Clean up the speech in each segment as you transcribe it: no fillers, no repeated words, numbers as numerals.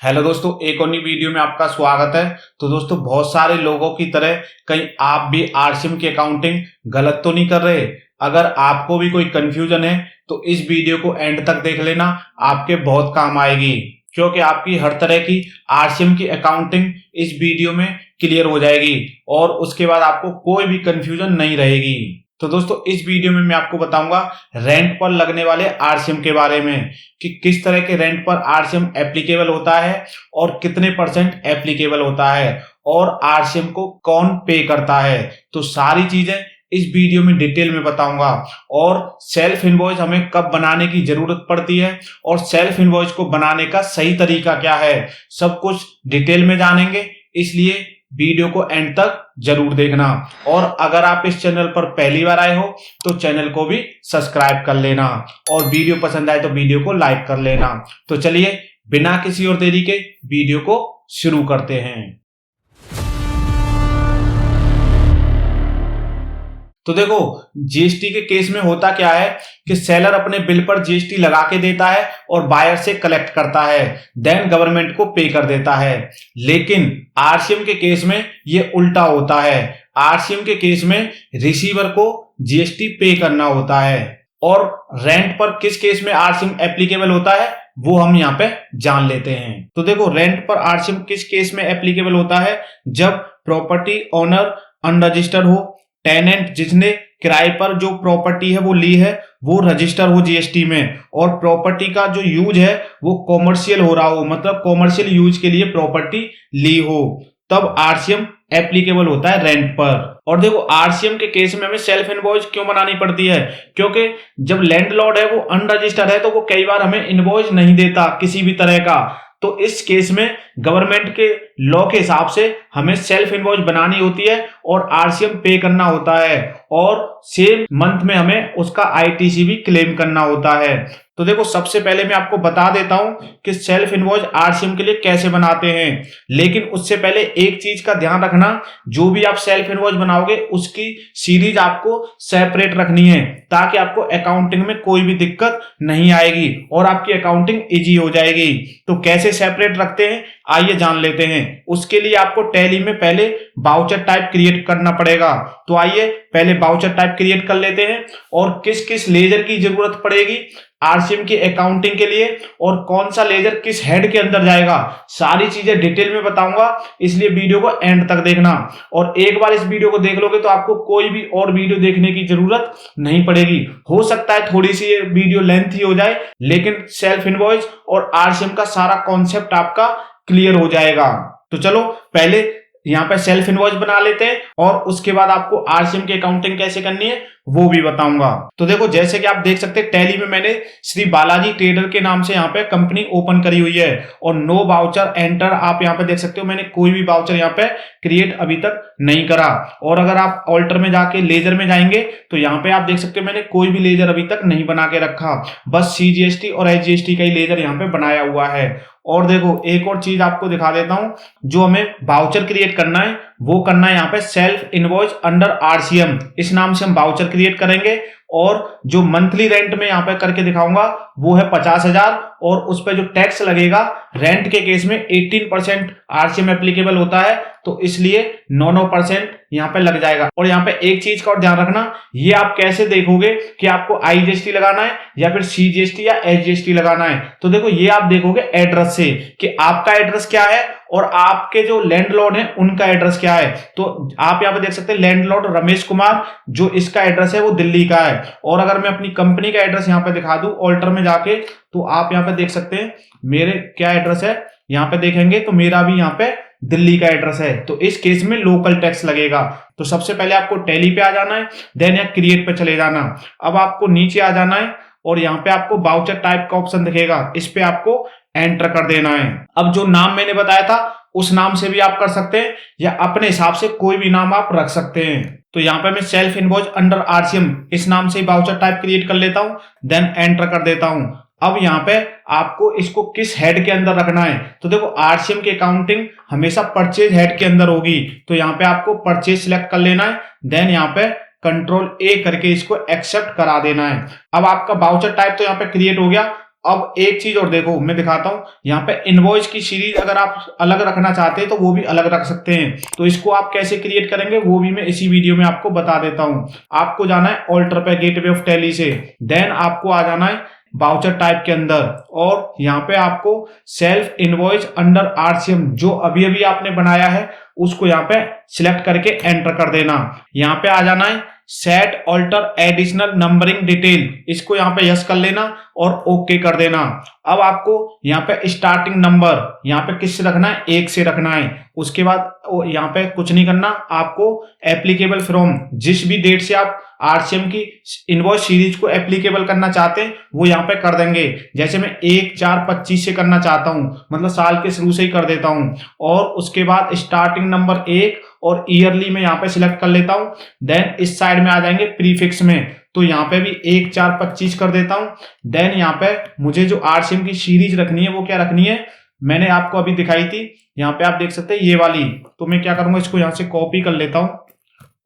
Hello दोस्तों, एक और नई वीडियो में आपका स्वागत है। तो दोस्तों, बहुत सारे लोगों की तरह कहीं आप भी आरसीएम की अकाउंटिंग गलत तो नहीं कर रहे। अगर आपको भी कोई कंफ्यूजन है तो इस वीडियो को एंड तक देख लेना, आपके बहुत काम आएगी, क्योंकि आपकी हर तरह की आरसीएम की अकाउंटिंग इस वीडियो में क्लियर हो जाएगी और उसके बाद आपको कोई भी कंफ्यूजन नहीं रहेगी। तो दोस्तों, इस वीडियो में मैं आपको बताऊंगा रेंट पर लगने वाले आरसीएम के बारे में कि किस तरह के रेंट पर आरसीएम एप्लीकेबल होता है और कितने परसेंट एप्लीकेबल होता है और आरसीएम को कौन पे करता है। तो सारी चीजें इस वीडियो में डिटेल में बताऊंगा और सेल्फ इनवॉइस हमें कब बनाने की जरूरत पड़ती है और सेल्फ इनवॉइस को बनाने का सही तरीका क्या है, सब कुछ डिटेल में जानेंगे। इसलिए वीडियो को एंड तक जरूर देखना और अगर आप इस चैनल पर पहली बार आए हो तो चैनल को भी सब्सक्राइब कर लेना और वीडियो पसंद आए तो वीडियो को लाइक कर लेना। तो चलिए बिना किसी और देरी के वीडियो को शुरू करते हैं। तो देखो, जीएसटी के केस में होता क्या है कि सेलर अपने बिल पर जीएसटी लगा के देता है और बायर से कलेक्ट करता है, देन गवर्नमेंट को पे कर देता है। लेकिन आरसीएम के केस में ये उल्टा होता है। आरसीएम के केस में रिसीवर को जीएसटी पे करना होता है और रेंट पर किस केस में आरसीएम एप्लीकेबल होता है वो हम यहाँ पे जान लेते हैं। तो देखो, रेंट पर आरसीएम किस केस में एप्लीकेबल होता है, जब प्रॉपर्टी ओनर अनरजिस्टर्ड हो, टेनेंट जिसने किराए पर जो प्रॉपर्टी है वो ली है वो रजिस्टर हो जीएसटी में, और प्रॉपर्टी का जो यूज है वो कॉमर्शियल हो रहा हो, मतलब कॉमर्शियल यूज के लिए प्रॉपर्टी ली हो, तब आरसीएम एप्लीकेबल होता है रेंट पर। और देखो, आरसीएम के केस में हमें सेल्फ इनवॉइस क्यों बनानी पड़ती है, क्योंकि जब लैंडलॉर्ड है वो अनरजिस्टर्ड है तो वो कई बार हमें इनवॉइस नहीं देता किसी भी तरह का। तो इस केस में गवर्नमेंट के लॉ के हिसाब से हमें सेल्फ इनवॉइस बनानी होती है और आरसीएम पे करना होता है और सेम मंथ में हमें उसका आईटीसी भी क्लेम करना होता है। तो देखो, सबसे पहले मैं आपको बता देता हूं कि सेल्फ इनवॉइस आरसीएम के लिए कैसे बनाते हैं। लेकिन उससे पहले एक चीज का ध्यान रखना, जो भी आप सेल्फ इनवॉइस बनाओगे उसकी सीरीज आपको सेपरेट रखनी है ताकि आपको अकाउंटिंग में कोई भी दिक्कत नहीं आएगी और आपकी अकाउंटिंग इजी हो जाएगी। तो कैसे सेपरेट रखते हैं आइए जान लेते हैं। उसके लिए आपको टैली में पहले बाउचर टाइप क्रिएट करना पड़ेगा। तो आइए पहले बाउचर टाइप क्रिएट कर लेते हैं और किस किस लेजर की जरूरत पड़ेगी आरसीएम की अकाउंटिंग के लिए और कौन सा लेजर किस हेड के अंदर जाएगा, सारी चीजें डिटेल में बताऊंगा। इसलिए वीडियो को एंड तक देखना और एक बार इस वीडियो को देख लोगे तो आपको कोई भी और वीडियो देखने की जरूरत नहीं पड़ेगी। हो सकता है थोड़ी सी ये वीडियो लेंथी हो जाए, लेकिन सेल्फ इनवॉइस और आरसीएम का सारा कॉन्सेप्ट आपका क्लियर हो जाएगा। तो चलो पहले यहाँ पे सेल्फ इनवॉइस बना लेते हैं और उसके बाद आपको आरसीएम की अकाउंटिंग कैसे करनी है वो भी बताऊंगा। तो देखो, जैसे कि आप देख सकते हैं टैली में मैंने श्री बालाजी ट्रेडर के नाम से यहाँ पे कंपनी ओपन करी हुई है और नो बाउचर एंटर आप यहाँ पे देख सकते हो। मैंने कोई भी बाउचर यहाँ पे क्रिएट अभी तक नहीं करा। और अगर आप ऑल्टर में जाके लेजर में जाएंगे तो यहाँ पे आप देख सकते हो मैंने कोई भी लेजर अभी तक नहीं बना के रखा, बस सीजीएसटी और एचजीएसटी का ही लेजर यहाँ पे बनाया हुआ है। और देखो, एक और चीज आपको दिखा देता हूं, जो हमें बाउचर क्रिएट करना है वो करना है यहाँ पे सेल्फ इनवॉइस अंडर आरसीएम, इस नाम से हम बाउचर क्रिएट करेंगे। और जो मंथली रेंट में यहाँ पे करके दिखाऊंगा वो है 50,000 और उस पर जो टैक्स लगेगा रेंट के केस में 18% आरसीएम एप्लीकेबल होता है, तो इसलिए 9% यहाँ पे लग जाएगा। और यहाँ पे एक चीज का और ध्यान रखना, ये आप कैसे देखोगे कि आपको आईजीएसटी लगाना है या फिर सीजीएसटी या एचजीएसटी लगाना है। तो देखो, ये आप देखोगे एड्रेस से कि आपका एड्रेस क्या है और आपके जो लैंडलॉर्ड है उनका एड्रेस क्या है। तो आप यहाँ पे देख सकते हैं लैंडलॉर्ड रमेश कुमार, जो इसका एड्रेस है वो दिल्ली का है। और अगर मैं अपनी कंपनी का एड्रेस यहाँ पे दिखा दूं ऑल्टर में जाके, तो आप यहाँ पे देख सकते हैं मेरे क्या एड्रेस है। यहाँ पे देखेंगे तो मेरा भी यहाँ पे दिल्ली का एड्रेस है, तो इस केस में लोकल टैक्स लगेगा। तो सबसे पहले आपको टैली पे आ जाना है, देन यहाँ क्रिएट पे चले जाना। अब आपको नीचे आ जाना है और यहाँ पे आपको बाउचर टाइप का ऑप्शन दिखेगा, इस पे आपको एंटर कर देना है। अब जो नाम मैंने बताया था उस नाम से भी आप कर सकते हैं या अपने हिसाब से कोई भी नाम आप रख सकते हैं। तो यहाँ पे मैं सेल्फ इनवॉइस अंडर आरसीएम इस नाम से बाउचर टाइप क्रिएट कर लेता हूं, देन एंटर कर देता हूं। अब यहाँ पे आपको इसको किस हेड के अंदर रखना है, तो देखो आरसीएम की अकाउंटिंग हमेशा परचेज हेड के अंदर होगी, तो यहाँ पे आपको परचेज सिलेक्ट कर लेना है, देन यहाँ पे कंट्रोल ए करके इसको एक्सेप्ट करा देना है। अब आपका बाउचर टाइप तो यहाँ पे क्रिएट हो गया। अब एक चीज और देखो, मैं दिखाता हूं, यहाँ पे इनवॉइस की सीरीज अगर आप अलग रखना चाहते हैं तो वो भी अलग रख सकते हैं। तो इसको आप कैसे क्रिएट करेंगे वो भी मैं इसी वीडियो में आपको बता देता हूं। आपको जाना है ऑल्टर पे गेटवे ऑफ टैली से, देन आपको आ जाना है बाउचर टाइप के अंदर, और यहाँ पे आपको सेल्फ इनवॉइस अंडर आरसीएम जो अभी अभी आपने बनाया है उसको यहाँ पे सिलेक्ट करके एंटर कर देना। यहाँ पे आ जाना है set alter additional numbering detail, इसको यहाँ पे यस कर लेना और ओके कर देना। अब आपको यहाँ पे स्टार्टिंग नंबर यहाँ पे किससे रखना है, 1 से रखना है। उसके बाद यहाँ पे कुछ नहीं करना, आपको एप्लीकेबल फ्रॉम, जिस भी डेट से आप आरसीएम की इनवॉइस सीरीज को एप्लीकेबल करना चाहते हैं वो यहाँ पे कर देंगे। जैसे मैं 1/4/25 से करना चाहता हूँ, मतलब साल के शुरू से ही कर देता हूँ। और उसके बाद स्टार्टिंग नंबर 1 और ईयरली में यहाँ पे सिलेक्ट कर लेता हूँ। देन इस साइड में आ जाएंगे प्रीफिक्स में, तो यहाँ पे भी 1/4/25 कर देता हूँ। देन यहाँ पे मुझे जो आरसीएम की सीरीज रखनी है वो क्या रखनी है, मैंने आपको अभी दिखाई थी, यहाँ पे आप देख सकते हैं ये वाली। तो मैं क्या करूंगा, इसको यहाँ से कॉपी कर लेता हूँ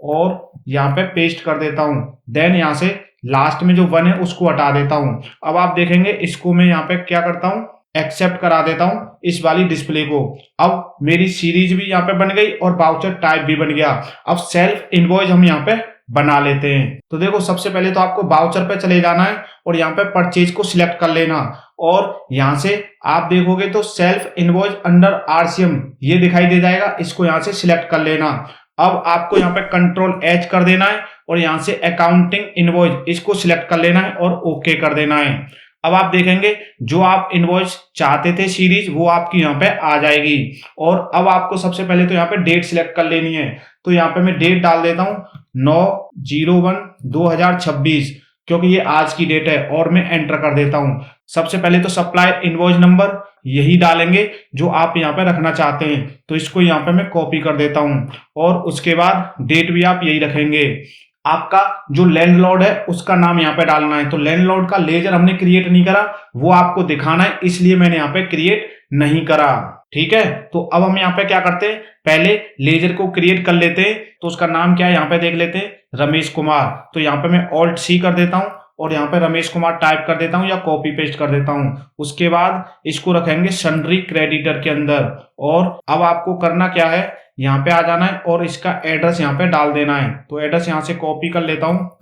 और यहाँ पे पेस्ट कर देता हूँ। देन यहाँ से लास्ट में जो 1 है उसको हटा देता हूँ। अब आप देखेंगे इसको मैं यहाँ पे क्या करता हूँ, एक्सेप्ट करा देता हूं इस वाली डिस्प्ले को। अब मेरी सीरीज भी यहाँ पे बन गई और बाउचर टाइप भी बन गया। अब सेल्फ इनवॉइस हम यहाँ पे बना लेते हैं। तो देखो, सबसे पहले तो आपको बाउचर पे चले जाना है और यहाँ पे परचेज को सिलेक्ट कर लेना, और यहाँ से आप देखोगे तो सेल्फ इनवॉइस अंडर आरसीएम ये दिखाई दे जाएगा, इसको यहाँ से सिलेक्ट कर लेना। अब आपको यहाँ पे कंट्रोल एच कर देना है और यहाँ से अकाउंटिंग इनवॉइस इसको सिलेक्ट कर लेना है और ओके कर देना है। अब आप देखेंगे जो आप इनवॉइस चाहते थे सीरीज वो आपकी यहाँ पे आ जाएगी। और अब आपको सबसे पहले तो यहाँ पे डेट सिलेक्ट कर लेनी है। तो यहाँ पे मैं डेट डाल देता हूँ 9/01/2026, क्योंकि ये आज की डेट है, और मैं एंटर कर देता हूँ। सबसे पहले तो सप्लायर इनवॉइस नंबर यही डालेंगे जो आप यहाँ पे रखना चाहते हैं, तो इसको यहाँ पे मैं कॉपी कर देता हूँ। और उसके बाद डेट भी आप यही रखेंगे। आपका जो लैंडलॉर्ड है उसका नाम यहाँ पे डालना है। तो लैंडलॉर्ड का लेजर हमने क्रिएट नहीं करा, वो आपको दिखाना है, इसलिए मैंने यहाँ पे क्रिएट नहीं करा। ठीक है, तो अब हम यहाँ पे क्या करते हैं, पहले लेजर को क्रिएट कर लेते हैं। तो उसका नाम क्या है यहाँ पे देख लेते हैं, रमेश कुमार। तो यहाँ पे मैं ऑल्ट सी कर देता हूँ और यहाँ पे रमेश कुमार टाइप कर देता हूँ या कॉपी पेस्ट कर देता हूँ। उसके बाद इसको रखेंगे सन्ड्री क्रेडिटर के अंदर। और अब आपको करना क्या है, यहाँ पे आ जाना है और इसका एड्रेस यहाँ पे डाल देना है। तो एड्रेस यहाँ से कॉपी कर लेता हूँ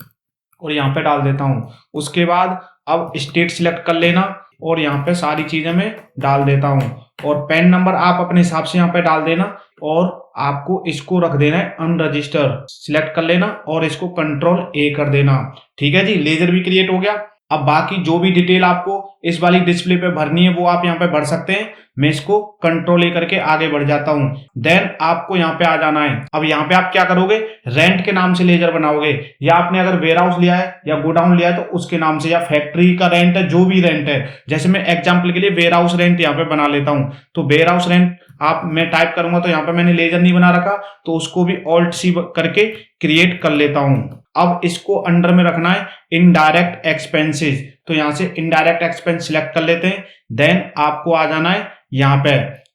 और यहाँ पे डाल देता हूँ। उसके बाद अब स्टेट सिलेक्ट कर लेना और यहाँ पे सारी चीजें मैं डाल देता हूँ। और पैन नंबर आप अपने हिसाब से यहाँ पे डाल देना और आपको इसको रख देना है अनरजिस्टर, सिलेक्ट कर लेना और इसको कंट्रोल ए कर देना। ठीक है जी, लेजर भी क्रिएट हो गया। अब बाकी जो भी डिटेल आपको इस वाली डिस्प्ले पे भरनी है वो आप यहाँ पे भर सकते हैं। मैं इसको कंट्रोल ए करके आगे बढ़ जाता हूँ। देन आपको यहाँ पे आ जाना है। अब यहाँ पे आप क्या करोगे, रेंट के नाम से लेजर बनाओगे, या आपने अगर वेयर हाउस लिया है या गोडाउन लिया है तो उसके नाम से, या फैक्ट्री का रेंट है, जो भी रेंट है। जैसे मैं एग्जाम्पल के लिए वेयर हाउस रेंट यहाँ पे बना लेता हूँ। तो वेयर हाउस रेंट आप मैं टाइप करूंगा तो यहाँ पे मैंने लेजर नहीं बना रखा, तो उसको भी ऑल्ट सी करके क्रिएट कर लेता हूँ। अब इसको अंडर में रखना है इनडायरेक्ट एक्सपेंसेस। तो यहाँ से इनडायरेक्ट एक्सपेंस सिलेक्ट कर लेते हैं। देन आपको आ जाना है यहाँ पे।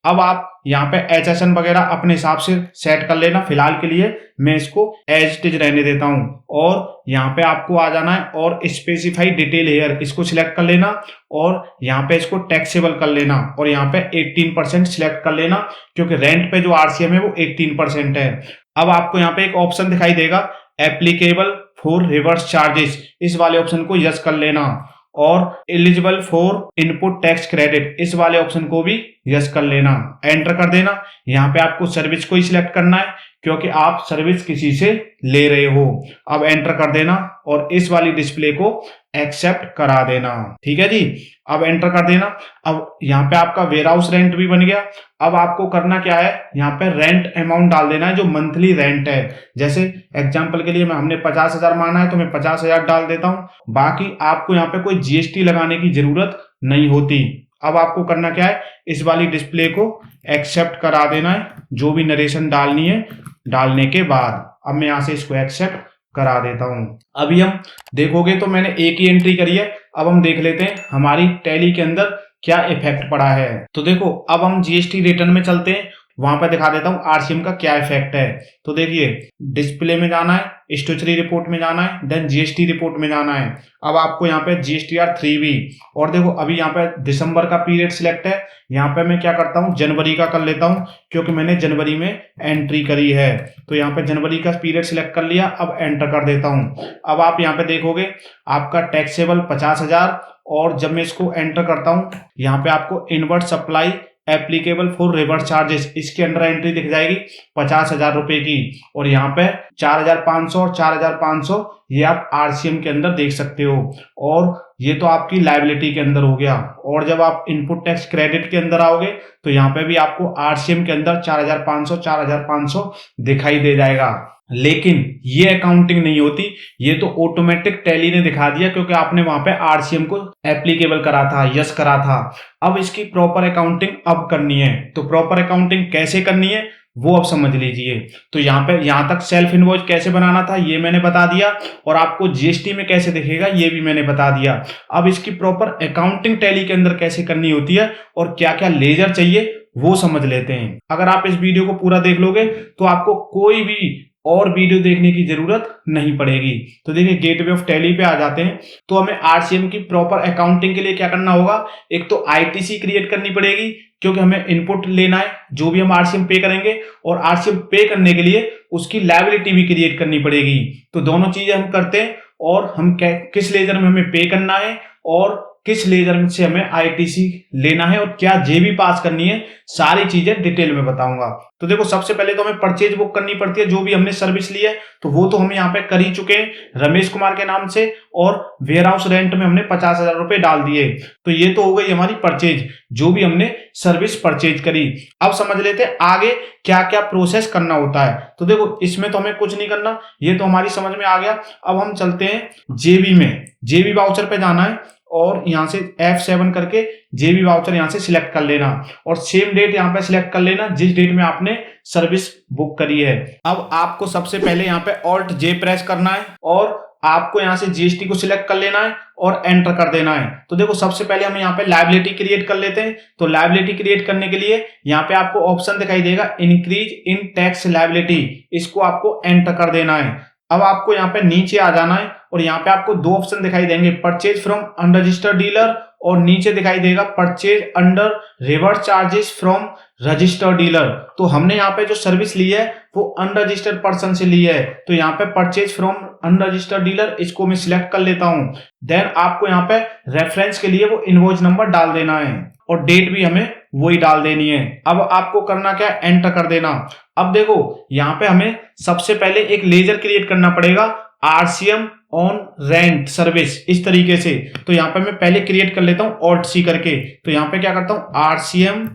अब आप यहाँ पे HSN वगैरह अपने हिसाब से सेट कर लेना। फिलहाल के लिए मैं इसको एज इट इज रहने देता हूँ। और यहाँ पे आपको आ जाना है और स्पेसिफाई डिटेल हेयर, इसको सिलेक्ट कर लेना और यहाँ पे इसको टैक्सेबल कर लेना और यहाँ पे 18% सिलेक्ट कर लेना, क्योंकि रेंट पे जो आरसीएम है वो 18% है। अब आपको यहाँ पे एक ऑप्शन दिखाई देगा एप्लीकेबल फॉर रिवर्स चार्जेस, इस वाले ऑप्शन को यस कर लेना। और eligible for input tax credit, इस वाले ऑप्शन को भी यस कर लेना, एंटर कर देना। यहाँ पे आपको सर्विस को ही सिलेक्ट करना है क्योंकि आप सर्विस किसी से ले रहे हो। अब एंटर कर देना और इस वाली डिस्प्ले को एक्सेप्ट करा देना। ठीक है जी, अब एंटर कर देना। अब यहाँ पे आपका वेयर हाउस रेंट भी बन गया। अब आपको करना क्या है, यहाँ पे रेंट अमाउंट डाल देना है जो मंथली रेंट है। जैसे एग्जांपल के लिए हमने 50,000 माना है तो मैं 50,000 डाल देता हूँ। बाकी आपको यहाँ पे कोई जीएसटी लगाने की जरूरत नहीं होती। अब आपको करना क्या है, इस वाली डिस्प्ले को एक्सेप्ट करा देना है, जो भी नरेशन डालनी है डालने के बाद। अब मैं यहाँ से इसको एक्सेप्ट करा देता हूं। अभी हम देखोगे तो मैंने एक ही एंट्री करी है। अब हम देख लेते हैं हमारी टैली के अंदर क्या इफेक्ट पड़ा है। तो देखो, अब हम जीएसटी रिटर्न में चलते हैं वहां पर दिखा देता हूँ आरसीएम का क्या इफेक्ट है। तो देखिए, डिस्प्ले में जाना है, स्टैट्यूटरी रिपोर्ट में जाना है, देन जीएसटी रिपोर्ट में जाना है। अब आपको यहाँ पे जीएसटीआर 3B, और देखो अभी यहाँ पे दिसंबर का पीरियड सिलेक्ट है, यहाँ पे मैं क्या करता हूँ जनवरी का कर लेता हूँ, क्योंकि मैंने जनवरी में एंट्री करी है। तो यहाँ पे जनवरी का पीरियड सिलेक्ट कर लिया, अब एंटर कर देता हूँ। अब आप यहाँ पे देखोगे आपका टैक्सेबल 50,000, और जब मैं इसको एंटर करता हूँ यहाँ पे आपको inward supply applicable for reverse charges, इसके अंडर एंट्री दिख जाएगी 50,000 रुपए की, और यहाँ पे 4,500 और 4,500 ये आप आरसीएम के अंदर देख सकते हो, और ये तो आपकी लायबिलिटी के अंदर हो गया। और जब आप इनपुट टैक्स क्रेडिट के अंदर आओगे तो यहाँ पे भी आपको आरसीएम के अंदर 4,500 दिखाई दे जाएगा। लेकिन ये अकाउंटिंग नहीं होती, ये तो ऑटोमेटिक टैली ने दिखा दिया, क्योंकि आपने वहां पे आरसीएम को एप्लीकेबल करा था, यस करा था। अब इसकी प्रॉपर अकाउंटिंग अब करनी है, तो प्रॉपर अकाउंटिंग कैसे करनी है वो अब समझ लीजिए। तो यहाँ पे यहाँ तक सेल्फ इनवॉइस कैसे बनाना था ये मैंने बता दिया, और आपको जीएसटी में कैसे दिखेगा ये भी मैंने बता दिया। अब इसकी प्रॉपर अकाउंटिंग टैली के अंदर कैसे करनी होती है और क्या क्या लेजर चाहिए वो समझ लेते हैं। अगर आप इस वीडियो को पूरा देख लोगे तो आपको कोई भी और वीडियो देखने की जरूरत नहीं पड़ेगी। तो देखिए, गेटवे ऑफ टैली पे आ जाते हैं। तो हमें आरसीएम की प्रॉपर अकाउंटिंग के लिए क्या करना होगा, एक तो आईटीसी क्रिएट करनी पड़ेगी, क्योंकि हमें इनपुट लेना है जो भी हम आरसीएम पे करेंगे, और आरसीएम पे करने के लिए उसकी लायबिलिटी भी क्रिएट करनी पड़ेगी। तो दोनों चीजें हम करते हैं, और हम किस लेजर में हमें पे करना है और किस लेजर से हमें आईटीसी लेना है और क्या जेबी पास करनी है, सारी चीजें डिटेल में बताऊंगा। तो देखो, सबसे पहले तो हमें परचेज बुक करनी पड़ती है, जो भी हमने सर्विस ली है तो वो तो हम यहाँ पे कर ही चुके हैं रमेश कुमार के नाम से, और वेयर हाउस रेंट में हमने 50,000 रुपए डाल दिए। तो ये तो हो गई हमारी परचेज, जो भी हमने सर्विस परचेज करी। अब समझ लेते हैं आगे क्या क्या प्रोसेस करना होता है। तो देखो, इसमें तो हमें कुछ नहीं करना, ये तो हमारी समझ में आ गया। अब हम चलते हैं जेबी में, जेबी वाउचर पे जाना है, और यहां से F7 करके जेबी वाउचर यहां से सिलेक्ट कर लेना, और सेम डेट यहां पे सिलेक्ट कर लेना जिस डेट में आपने सर्विस बुक करी है। अब आपको सबसे पहले यहां पे Alt J प्रेस करना है, और आपको यहां से जीएसटी को सिलेक्ट कर लेना है और एंटर कर देना है। तो देखो, सबसे पहले हम यहाँ पे लायबिलिटी क्रिएट कर लेते हैं। तो लायबिलिटी क्रिएट करने के लिए यहाँ पे आपको ऑप्शन दिखाई देगा इंक्रीज इन टैक्स लायबिलिटी, इसको आपको एंटर कर देना है। अब आपको यहाँ पे नीचे आ जाना है, और यहाँ पे आपको दो ऑप्शन दिखाई देंगे, परचेज फ्रॉम अनरजिस्टर्ड डीलर, और नीचे दिखाई देगा purchase under reverse charges from registered dealer. तो हमने यहाँ पे जो सर्विस ली है वो अनरजिस्टर्ड पर्सन से ली है, तो यहाँ पे परचेज फ्रॉम अनरजिस्टर्ड डीलर, इसको मैं सिलेक्ट कर लेता हूँ। देन आपको यहाँ पे रेफरेंस के लिए वो इनवॉइस नंबर डाल देना है, और डेट भी हमें वही डाल देनी है। अब आपको करना क्या है, एंटर कर देना। अब देखो, यहाँ पे हमें सबसे पहले एक लेजर क्रिएट करना पड़ेगा, आरसीएम ऑन रेंट सर्विस, इस तरीके से। तो यहाँ पे मैं पहले क्रिएट कर लेता हूँ Alt C करके। तो यहाँ पे क्या करता हूँ, आरसीएम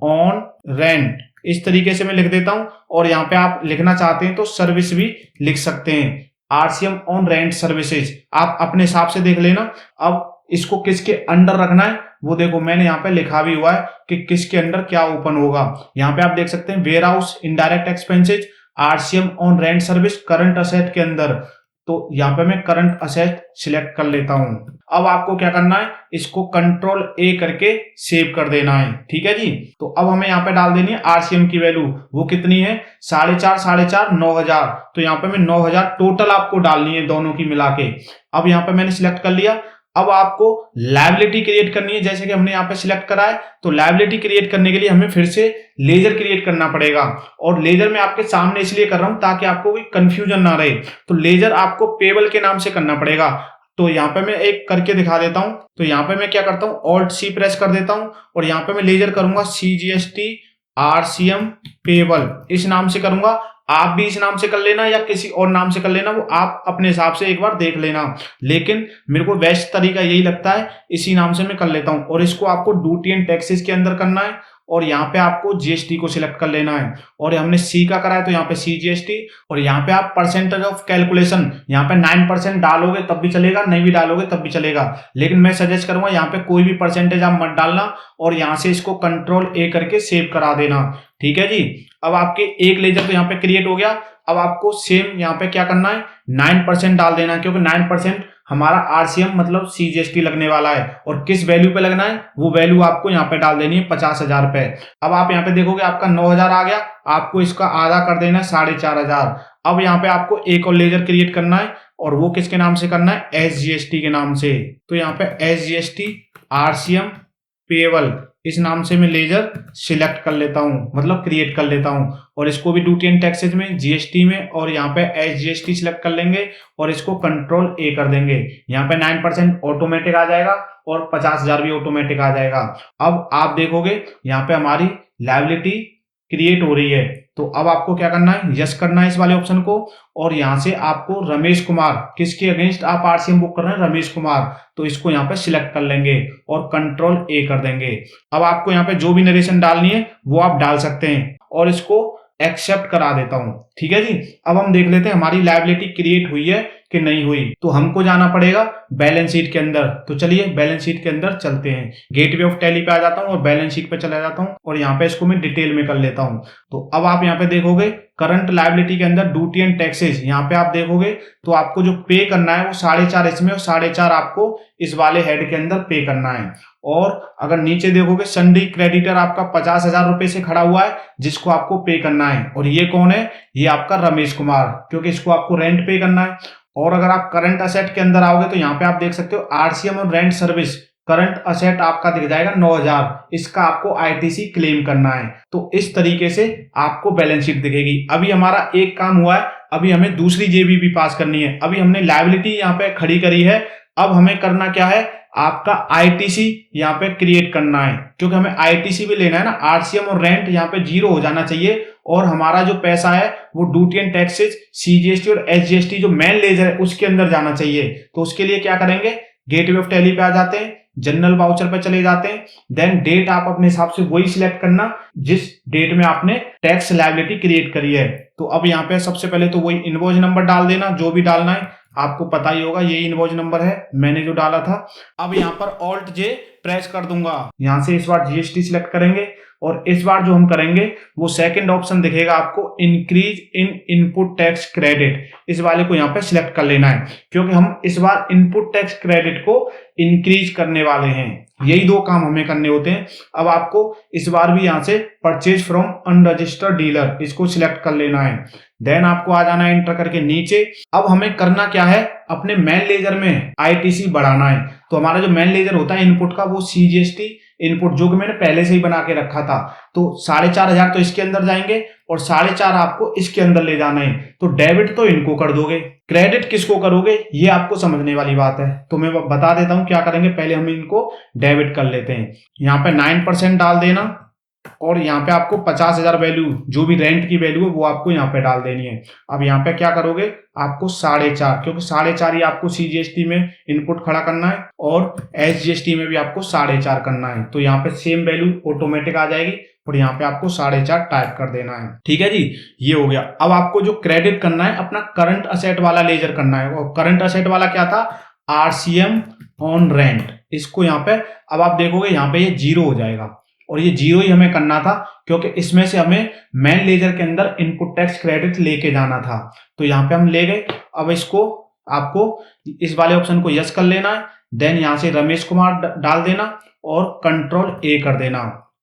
ऑन रेंट, इस तरीके से मैं लिख देता हूँ। और यहाँ पे आप लिखना चाहते हैं तो सर्विस भी लिख सकते हैं, आरसीएम ऑन रेंट सर्विसेज, आप अपने हिसाब से देख लेना। अब इसको किसके अंडर रखना है वो देखो, मैंने यहाँ पे लिखा भी हुआ है कि किसके अंडर क्या ओपन होगा। यहाँ पे आप देख सकते हैं warehouse indirect expenses RCM on rent service current asset के अंदर। तो यहाँ पे मैं करंट असेट सिलेक्ट कर लेता हूं। अब आपको क्या करना है, इसको कंट्रोल ए करके सेव कर देना है। ठीक है जी। तो अब हमें यहाँ पे डाल देनी है आरसीएम की वैल्यू, वो कितनी है 4,500 9,000। तो यहाँ पे मैं 9,000 टोटल आपको डालनी है दोनों की मिला के। अब यहाँ पे मैंने सिलेक्ट कर लिया। अब आपको लायबिलिटी क्रिएट करनी है, जैसे कि हमने यहाँ पे सिलेक्ट करा है। तो लायबिलिटी क्रिएट करने के लिए हमें फिर से लेजर क्रिएट करना पड़ेगा, और लेजर में आपके सामने इसलिए कर रहा हूं ताकि आपको कोई कंफ्यूजन ना रहे। तो लेजर आपको पेबल के नाम से करना पड़ेगा। तो यहाँ पे मैं एक करके दिखा देता हूं। तो यहाँ पे मैं क्या करता हूँ, Alt C प्रेस कर देता हूं, और यहाँ पे मैं लेजर करूंगा CGST RCM पेबल, इस नाम से करूंगा। आप भी इस नाम से कर लेना या किसी और नाम से कर लेना, वो आप अपने हिसाब से एक बार देख लेना। लेकिन मेरे को बेस्ट तरीका यही लगता है, इसी नाम से मैं कर लेता हूं। और इसको आपको ड्यूटी एंड टैक्सेस के अंदर करना है, और यहाँ पे आपको जीएसटी को सिलेक्ट कर लेना है। और हमने सी का करा है तो यहाँ पे CGST, और यहाँ पे आप परसेंटेज ऑफ कैलकुलेशन यहाँ पे 9% डालोगे तब भी चलेगा, नहीं भी डालोगे तब भी चलेगा। लेकिन मैं सजेस्ट करूंगा यहाँ पे कोई भी परसेंटेज आप मत डालना, और यहाँ से इसको कंट्रोल ए करके सेव करा देना। ठीक है जी। अब आपके एक लेजर तो यहाँ पे क्रिएट हो गया। अब आपको सेम यहाँ पे क्या करना है, 9% डाल देना, क्योंकि 9% हमारा आरसीएम मतलब सीजीएसटी लगने वाला है, और किस वैल्यू पे लगना है वो वैल्यू आपको यहाँ पे डाल देनी है 50,000 पे। अब आप यहाँ पे देखोगे आपका 9,000 आ गया, आपको इसका आधा कर देना है 4,500। अब यहाँ पे आपको एक और लेजर क्रिएट करना है, और वो किसके नाम से करना है, एसजीएसटी के नाम से। तो यहाँ पे एसजीएसटी आरसीएम पेएबल इस नाम से मैं लेजर सिलेक्ट कर लेता हूं, मतलब क्रिएट कर लेता हूं, और इसको भी ड्यूटी एंड टैक्सेज में जीएसटी में और यहाँ पे एसजीएसटी सिलेक्ट कर लेंगे और इसको कंट्रोल ए कर देंगे। यहाँ पे 9% ऑटोमेटिक आ जाएगा और 50,000 भी ऑटोमेटिक आ जाएगा। अब आप देखोगे यहाँ पे हमारी लायबिलिटी क्रिएट हो रही है। तो अब आपको क्या करना है, यस करना है इस वाले ऑप्शन को, और यहाँ से आपको रमेश कुमार, किसके अगेंस्ट आप आरसीएम बुक कर रहे हैं, रमेश कुमार, तो इसको यहाँ पे सिलेक्ट कर लेंगे और कंट्रोल ए कर देंगे। अब आपको यहाँ पे जो भी नरेशन डालनी है वो आप डाल सकते हैं, और इसको एक्सेप्ट करा देता हूं। ठीक है जी। अब हम देख लेते हैं हमारी लायबिलिटी क्रिएट हुई है कि नहीं हुई। तो हमको जाना पड़ेगा बैलेंस शीट के अंदर। तो चलिए बैलेंस शीट के अंदर चलते हैं। गेटवे ऑफ टैली पे आ जाता हूं और बैलेंस शीट पे चला जाता हूं, और यहाँ पे इसको मैं डिटेल में कर लेता हूं। तो अब आप यहाँ पे देखोगे करंट लायबिलिटी के अंदर ड्यूटी एंड टैक्सेस, यहाँ पे आप देखोगे तो आपको जो पे करना है वो 4.5 इसमें और 4.5 आपको इस वाले हेड के अंदर पे करना है। और अगर नीचे देखोगे सन्डी क्रेडिटर आपका 50,000 रुपए से खड़ा हुआ है जिसको आपको पे करना है, और ये कौन है, ये आपका रमेश कुमार, क्योंकि इसको आपको रेंट पे करना है। और अगर आप करंट असेट के अंदर आओगे तो यहाँ पे आप देख सकते हो आरसीएम और रेंट सर्विस करंट असेट आपका दिख जाएगा 9,000, इसका आपको आईटीसी क्लेम करना है। तो इस तरीके से आपको बैलेंस शीट दिखेगी। अभी हमारा एक काम हुआ है, अभी हमें दूसरी जेबी भी पास करनी है। अभी हमने लायबिलिटी यहाँ पे खड़ी करी है, अब हमें करना क्या है, आपका आईटीसी यहाँ पे क्रिएट करना है, क्योंकि हमें आईटीसी भी लेना है ना। आरसीएम और रेंट यहाँ पे 0 हो जाना चाहिए, और हमारा जो पैसा है वो ड्यूटी एंड टैक्सेस, सीजीएसटी और एसजीएसटी जो मेन लेजर है उसके अंदर जाना चाहिए। तो उसके लिए क्या करेंगे, गेटवे ऑफ टैली पे आ जाते हैं, जनरल वाउचर पे चले जाते हैं, देन डेट आप अपने हिसाब से वही सिलेक्ट करना जिस डेट में आपने टैक्स लायबिलिटी क्रिएट करी है। तो अब यहाँ पे सबसे पहले तो वही इनवॉइस नंबर डाल देना, जो भी डालना है आपको पता ही होगा, ये इनवॉइस नंबर है मैंने जो डाला था। अब यहाँ पर ऑल्ट जे प्रेस कर दूंगा, यहाँ से इस बार जीएसटी सिलेक्ट करेंगे, और इस बार जो हम करेंगे वो सेकंड ऑप्शन दिखेगा आपको, increase in input tax credit, इस वाले को यहाँ पे सिलेक्ट कर लेना है, क्योंकि हम इस बार इनपुट टैक्स क्रेडिट को इंक्रीज करने वाले हैं। यही दो काम हमें करने होते हैं। अब आपको इस बार भी यहाँ से परचेज फ्रॉम अनरजिस्टर्ड डीलर इसको सिलेक्ट कर लेना है, देन आपको आ जाना है एंटर करके नीचे। अब हमें करना क्या है, अपने मेन लेजर में आईटीसी बढ़ाना है। तो हमारा जो मेन लेजर होता है इनपुट का वो सीजीएसटी इनपुट जो कि मैंने पहले से ही बना के रखा था, तो 4,500 तो इसके अंदर जाएंगे और 4,500 आपको इसके अंदर ले जाना है। तो डेबिट तो इनको कर दोगे, क्रेडिट किसको करोगे ये आपको समझने वाली बात है। तो मैं बता देता हूं क्या करेंगे, पहले हम इनको डेबिट कर लेते हैं। यहाँ पे 9% डाल देना, और यहाँ पे आपको 50,000 वैल्यू जो भी रेंट की वैल्यू है वो आपको यहाँ पे डाल देनी है। अब यहाँ पे क्या करोगे, आपको 4.5, क्योंकि 4.5 ही आपको सीजीएसटी में इनपुट खड़ा करना है और एसजीएसटी में भी आपको 4.5 करना है। तो यहाँ पे सेम वैल्यू ऑटोमेटिक आ जाएगी, और यहाँ पे आपको 4.5 टाइप कर देना है। ठीक है जी, ये हो गया। अब आपको जो क्रेडिट करना है अपना करंट असेट वाला लेजर करना है, और करंट असेट वाला क्या था, आरसीएम ऑन रेंट। इसको यहाँ पे अब आप देखोगे यहाँ पे ये 0 हो जाएगा, और ये 0 ही हमें करना था क्योंकि इसमें से हमें मेन लेजर के अंदर इनपुट टैक्स क्रेडिट लेके जाना था। तो यहाँ पे हम ले गए। अब इसको आपको इस वाले ऑप्शन को यस कर लेना है, देन यहाँ से रमेश कुमार डाल देना और कंट्रोल ए कर देना,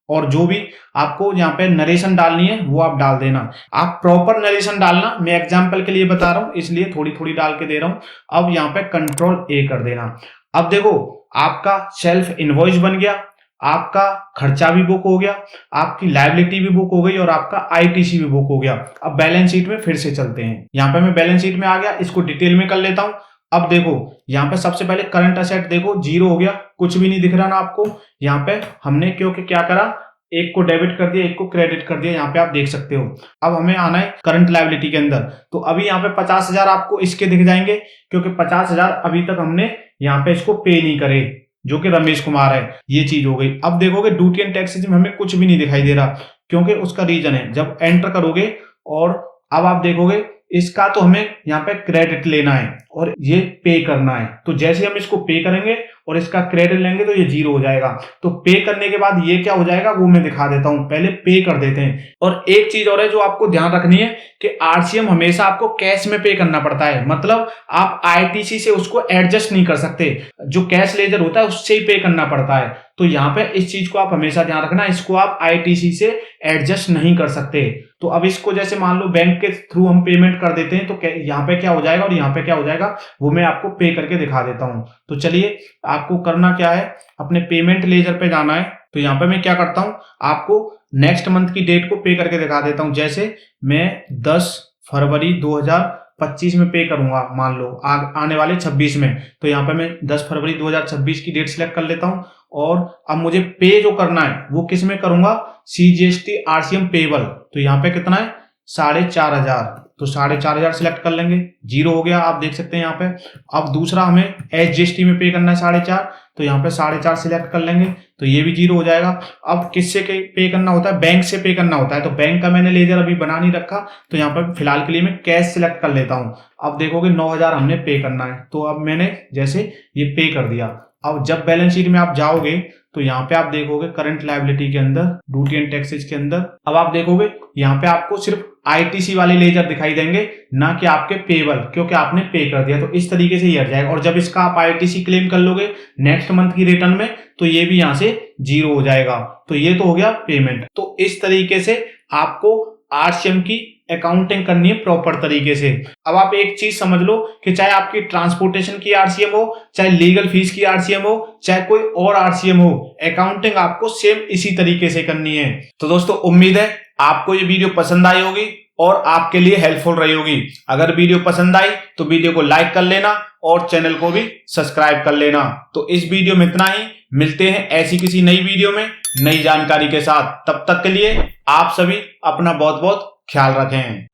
और जो भी आपको यहाँ पे नरेशन डालनी है वो आप डाल देना। आप प्रॉपर नरेशन डालना, मैं एग्जांपल के लिए बता रहा हूँ इसलिए थोड़ी थोड़ी डाल के दे रहा हूँ। अब यहाँ पे कंट्रोल ए कर देना। अब देखो आपका सेल्फ इनवॉइस बन गया, आपका खर्चा भी बुक हो गया, आपकी लायबिलिटी भी बुक हो गई, और आपका आईटीसी भी बुक हो गया। अब बैलेंस शीट में फिर से चलते हैं। यहाँ पे मैं बैलेंस शीट में आ गया, इसको डिटेल में कर लेता हूं। अब देखो यहाँ पे सबसे पहले करंट असेट देखो 0 हो गया, कुछ भी नहीं दिख रहा ना आपको। यहाँ पे हमने क्योंकि क्या करा, एक को डेबिट कर दिया, एक को क्रेडिट कर दिया, यहाँ पे आप देख सकते हो। अब हमें आना है करंट लायबिलिटी के अंदर। तो अभी यहाँ पे 50,000 आपको इसके दिख जाएंगे, क्योंकि 50,000 अभी तक हमने यहाँ पे इसको पे नहीं करे, जो कि रमेश कुमार है। ये चीज हो गई। अब देखोगे ड्यूटी एंड टैक्सेस में हमें कुछ भी नहीं दिखाई दे रहा, क्योंकि उसका रीजन है जब एंटर करोगे, और अब आप देखोगे इसका तो हमें यहाँ पे क्रेडिट लेना है और ये पे करना है। तो जैसे हम इसको पे करेंगे और इसका क्रेडिट लेंगे तो ये 0 हो जाएगा। तो पे करने के बाद ये क्या हो जाएगा वो मैं दिखा देता हूं, पहले पे कर देते हैं। और एक चीज और है जो आपको ध्यान रखनी है कि आरसीएम हमेशा आपको कैश में पे करना पड़ता है, मतलब आप आईटीसी से उसको एडजस्ट नहीं कर सकते, जो कैश लेजर होता है उससे ही पे करना पड़ता है। तो यहाँ पे इस चीज को आप हमेशा ध्यान रखना, इसको आप आईटीसी से एडजस्ट नहीं कर सकते। तो अब इसको जैसे मान लो बैंक के थ्रू हम पेमेंट कर देते हैं तो यहाँ पे क्या हो जाएगा और यहाँ पे क्या हो जाएगा वो मैं आपको पे करके दिखा देता हूँ। तो चलिए आपको करना क्या है, अपने पेमेंट लेजर पे जाना है। तो यहाँ पे मैं क्या करता हूँ, आपको नेक्स्ट मंथ की डेट को पे करके दिखा देता हूँ। जैसे मैं 10 फरवरी 2025 में पे करूंगा, मान लो आने वाले 26 में। तो यहाँ पे मैं 10 फरवरी 2026 की डेट सिलेक्ट कर लेता हूँ और अब मुझे पे जो करना है वो किस में करूंगा, सीजीएसटी आरसीएम पेबल। तो यहाँ पे कितना है 4,500, तो 4,500 सिलेक्ट कर लेंगे, 0 हो गया आप देख सकते हैं यहाँ पे। अब दूसरा हमें एसजीएसटी में पे करना है 4,500, तो यहाँ पे 4,500 सिलेक्ट कर लेंगे, तो ये भी 0 हो जाएगा। अब किससे पे करना होता है, बैंक से पे करना होता है। तो बैंक का मैंने लेजर अभी बना नहीं रखा, तो यहाँ पर फिलहाल के लिए मैं कैश सिलेक्ट कर लेता हूँ। अब देखोगे 9,000 हमने पे करना है, तो अब मैंने जैसे ये पे कर दिया। अब जब बैलेंस शीट में आप जाओगे तो यहाँ पे आप देखोगे करंट लायबिलिटी के अंदर, ड्यूटी एंड टैक्सेस के अंदर, अब आप देखोगे यहाँ पे आपको सिर्फ आईटीसी वाले लेजर दिखाई देंगे, ना कि आपके पेबल, क्योंकि आपने पे कर दिया। तो इस तरीके से ये हट जाएगा। और जब इसका आप आईटीसी क्लेम कर लोगे नेक्स्ट मंथ की रिटर्न में तो ये भी यहाँ से 0 हो जाएगा। तो ये तो हो गया पेमेंट। तो इस तरीके से आपको आरसीएम की अकाउंटिंग करनी है प्रॉपर तरीके से। अब आप एक चीज समझ लो कि चाहे आपकी ट्रांसपोर्टेशन की आरसीएम हो, चाहे लीगल फीस की आरसीएम हो, चाहे कोई और आरसीएम हो, अकाउंटिंग आपको सेम इसी तरीके से करनी है। तो दोस्तों उम्मीद है आपको ये वीडियो पसंद आई होगी और आपके लिए हेल्पफुल रही होगी। अगर वीडियो पसंद आई तो वीडियो को लाइक कर लेना और चैनल को भी सब्सक्राइब कर लेना। तो इस वीडियो में इतना ही, मिलते हैं ऐसी किसी नई वीडियो में नई जानकारी के साथ। तब तक के लिए आप सभी अपना बहुत बहुत ख्याल रखें।